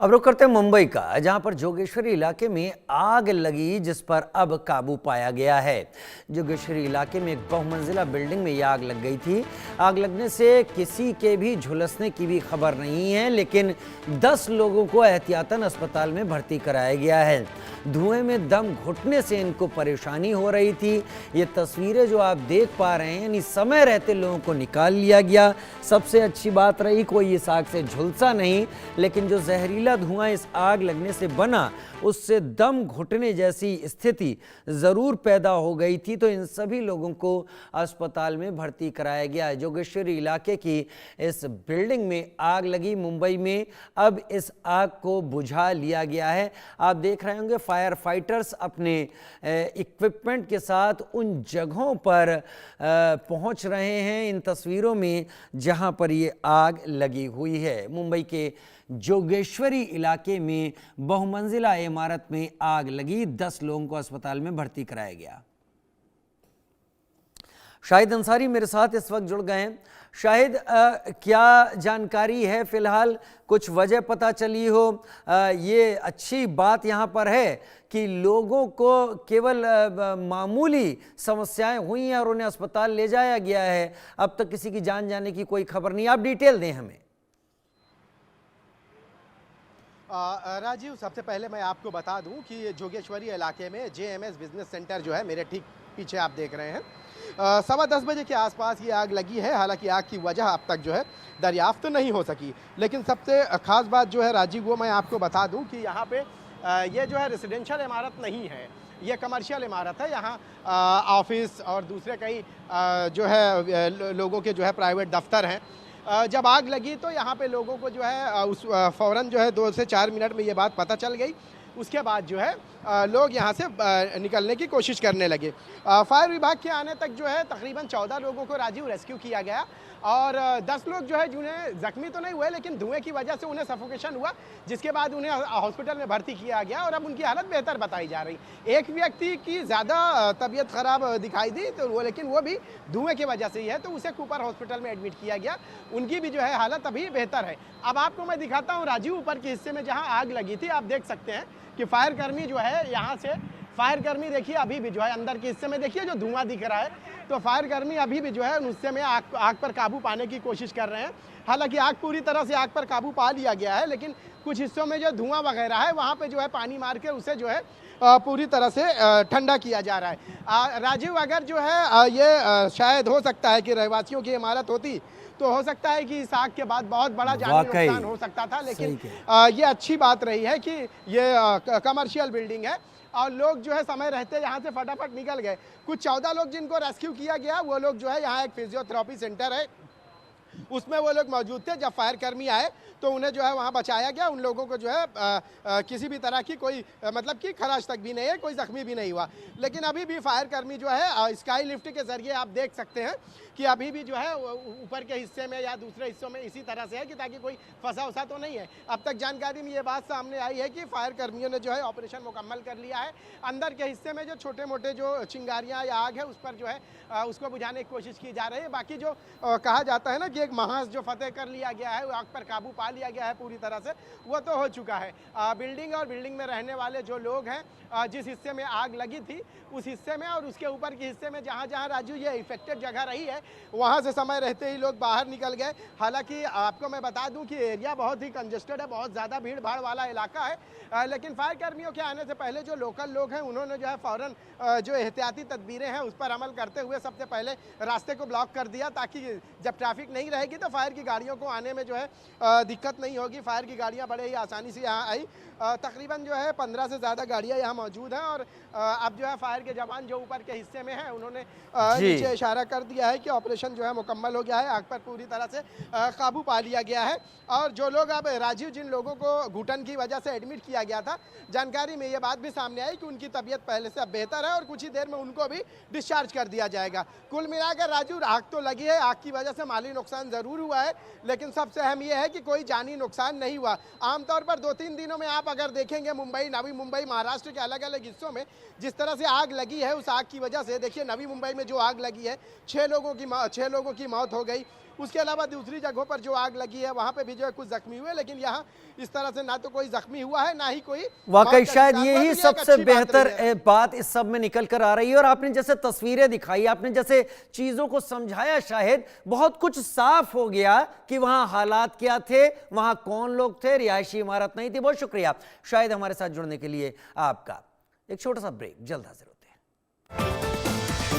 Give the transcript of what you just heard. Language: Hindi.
अब रुक करते हैं मुंबई का, जहां पर जोगेश्वरी इलाके में आग लगी, जिस पर अब काबू पाया गया है। जोगेश्वरी इलाके में एक बहुमंजिला बिल्डिंग में यह आग लग गई थी। आग लगने से किसी के भी झुलसने की भी खबर नहीं है, लेकिन 10 लोगों को एहतियातन अस्पताल में भर्ती कराया गया है। धुएं में दम घुटने से इनको परेशानी हो रही थी। ये तस्वीरें जो आप देख पा रहे हैं, यानी समय रहते लोगों को निकाल लिया गया। सबसे अच्छी बात रही, कोई इस आग से झुलसा नहीं, लेकिन जो जहरीला धुआं इस आग लगने से बना, उससे दम घुटने जैसी स्थिति जरूर पैदा हो गई थी। तो इन सभी लोगों को अस्पताल में भर्ती कराया गया है। जोगेश्वरी इलाके की इस बिल्डिंग में आग लगी मुंबई में। अब इस आग को बुझा लिया गया है। आप देख रहे होंगे फायर फाइटर्स अपने इक्विपमेंट के साथ उन जगहों पर पहुंच रहे हैं, इन तस्वीरों में जहां पर ये आग लगी हुई है। मुंबई के जोगेश्वरी इलाके में बहुमंजिला इमारत में आग लगी, 10 लोगों को अस्पताल में भर्ती कराया गया। शाहिद अंसारी मेरे साथ इस वक्त जुड़ गए हैं। शाहिद, क्या जानकारी है फिलहाल? कुछ वजह पता चली हो? ये अच्छी बात यहाँ पर है कि लोगों को केवल मामूली समस्याएं हुई हैं और उन्हें अस्पताल ले जाया गया है। अब तक किसी की जान जाने की कोई खबर नहीं। आप डिटेल दें हमें। राजीव, सबसे पहले मैं आपको बता दूं कि जोगेश्वरी इलाके में JMS बिजनेस सेंटर जो है, मेरे ठीक पीछे आप देख रहे हैं, 10:15 बजे के आसपास ये आग लगी है। हालांकि आग की वजह अब तक जो है दरियाफ्त नहीं हो सकी, लेकिन सबसे खास बात जो है राजीव, वो मैं आपको बता दूं कि यहाँ पे ये जो है रेसिडेंशियल इमारत नहीं है, ये कमर्शियल इमारत है। यहाँ ऑफिस और दूसरे कई जो है लोगों के जो है प्राइवेट दफ्तर हैं। जब आग लगी तो यहाँ पे लोगों को जो है फ़ौरन जो है 2 से 4 मिनट में ये बात पता चल गई। उसके बाद जो है लोग यहाँ से निकलने की कोशिश करने लगे। फायर विभाग के आने तक जो है तकरीबन 14 लोगों को राजीव रेस्क्यू किया गया और 10 लोग जो है जिन्हें जख्मी तो नहीं हुए, लेकिन धुएं की वजह से उन्हें सफोकेशन हुआ, जिसके बाद उन्हें हॉस्पिटल में भर्ती किया गया और अब उनकी हालत बेहतर बताई जा रही। एक व्यक्ति की ज़्यादा तबीयत खराब दिखाई दी, तो वो लेकिन वो भी धुएं की वजह से ही है, तो उसे कूपर हॉस्पिटल में एडमिट किया गया। उनकी भी जो है हालत अभी बेहतर है। अब आपको मैं दिखाता हूँ राजीव, ऊपर के हिस्से में जहाँ आग लगी थी, आप देख सकते हैं कि फायर कर्मी जो है यहाँ से फायर कर्मी देखिए अभी भी जो है अंदर के हिस्से में देखिए जो धुआं दिख रहा है, तो फायर कर्मी अभी भी जो है उन हिस्से में आग पर काबू पाने की कोशिश कर रहे हैं। हालांकि आग पूरी तरह से आग पर काबू पा लिया गया है, लेकिन कुछ हिस्सों में जो धुआं वगैरह है वहाँ पे जो है पानी मार के उसे जो है पूरी तरह से ठंडा किया जा रहा है। राजीव, अगर जो है ये शायद हो सकता है कि रहवासियों की इमारत होती तो हो सकता है कि इस आग के बाद बहुत बड़ा जानी नुकसान हो सकता था, लेकिन ये अच्छी बात रही है कि ये कमर्शियल बिल्डिंग है और लोग जो है समय रहते यहाँ से फटाफट निकल गए। कुछ 14 लोग जिनको रेस्क्यू किया गया, वो लोग जो है यहाँ एक फिजियोथेरेपी सेंटर है, उसमें वो लोग मौजूद थे। जब फायर कर्मी आए तो उन्हें जो है वहाँ बचाया गया। उन लोगों को जो है किसी भी तरह की कोई मतलब कि खराश तक भी नहीं है, कोई जख्मी भी नहीं हुआ। लेकिन अभी भी फायर कर्मी जो है स्काई लिफ्ट के जरिए आप देख सकते हैं कि अभी भी जो है ऊपर के हिस्से में या दूसरे हिस्सों में इसी तरह से है कि ताकि कोई फंसा उसा तो नहीं है। अब तक जानकारी में ये बात सामने आई है कि फायर कर्मियों ने जो है ऑपरेशन मुकम्मल कर लिया है। अंदर के हिस्से में जो छोटे मोटे जो चिंगारियाँ या आग है उस पर जो है उसको बुझाने की कोशिश की जा रही है। बाकी जो कहा जाता है ना कि एक महाज जो फतेह कर लिया गया है, आग पर काबू पा लिया गया है पूरी तरह से, वो तो हो चुका है। बिल्डिंग और बिल्डिंग में रहने वाले जो लोग हैं, जिस हिस्से में आग लगी थी उस हिस्से में और उसके ऊपर के हिस्से में जहाँ जहाँ राजू ये इफेक्टेड जगह रही है, वहाँ से समय रहते ही लोग बाहर निकल गए। हालांकि आपको मैं बता दूं कि एरिया बहुत ही कंजेस्टेड है, बहुत ज़्यादा भीड़ भाड़ वाला इलाका है, लेकिन फायर कर्मियों के आने से पहले जो लोकल लोग हैं उन्होंने जो है फ़ौरन जो एहतियाती तदबीरें हैं उस पर अमल करते हुए सबसे पहले रास्ते को ब्लॉक कर दिया, ताकि जब ट्रैफिक नहीं रहेगी तो फायर की गाड़ियों को आने में जो है दिक्कत नहीं होगी। फायर की गाड़ियाँ बड़े ही आसानी से यहाँ आई। तकरीबन जो है 15 से ज़्यादा गाड़ियाँ यहाँ मौजूद हैं और अब जो है फायर के जवान जो ऊपर के हिस्से में हैं उन्होंने नीचे इशारा कर दिया है कि ऑपरेशन जो है मुकम्मल हो गया है, आग पर पूरी तरह से काबू पा लिया गया है। और जो लोग अब राजीव, जिन लोगों को घुटन की वजह से एडमिट किया गया था, जानकारी में ये बात भी सामने आई कि उनकी तबीयत पहले से अब बेहतर है और कुछ ही देर में उनको भी डिस्चार्ज कर दिया जाएगा। कुल मिलाकर राजू, आग तो लगी है, आग की वजह से माली नुकसान ज़रूर हुआ है, लेकिन सबसे अहम यह है कि कोई जानी नुकसान नहीं हुआ। आमतौर पर 2-3 दिनों में आप अगर देखेंगे मुंबई, नवी मुंबई, महाराष्ट्र के अलग अलग हिस्सों में जिस तरह से आग लगी है, उस आग की वजह से देखिए नवी मुंबई में जो आग लगी है 6 लोगों की मौत हो गई। उसके अलावा दूसरी जगहों पर जो आग लगी है वहां पे भी जो है कुछ जख्मी हुए, लेकिन यहाँ इस तरह से ना तो कोई जख्मी हुआ है ना ही कोई वाकई मौत का शायद शिकार हुआ, यही तो ये एक सबसे अच्छी बात बेहतर रही है। बात इस सब में निकल कर आ रही है। और आपने जैसे तस्वीरें दिखाई, आपने जैसे चीजों को समझाया, शायद बहुत कुछ साफ हो गया कि वहां हालात क्या थे, वहां कौन लोग थे, रिहायशी इमारत नहीं थी। बहुत शुक्रिया शायद हमारे साथ जुड़ने के लिए आपका। एक छोटा सा ब्रेक, जल्द हाजिर।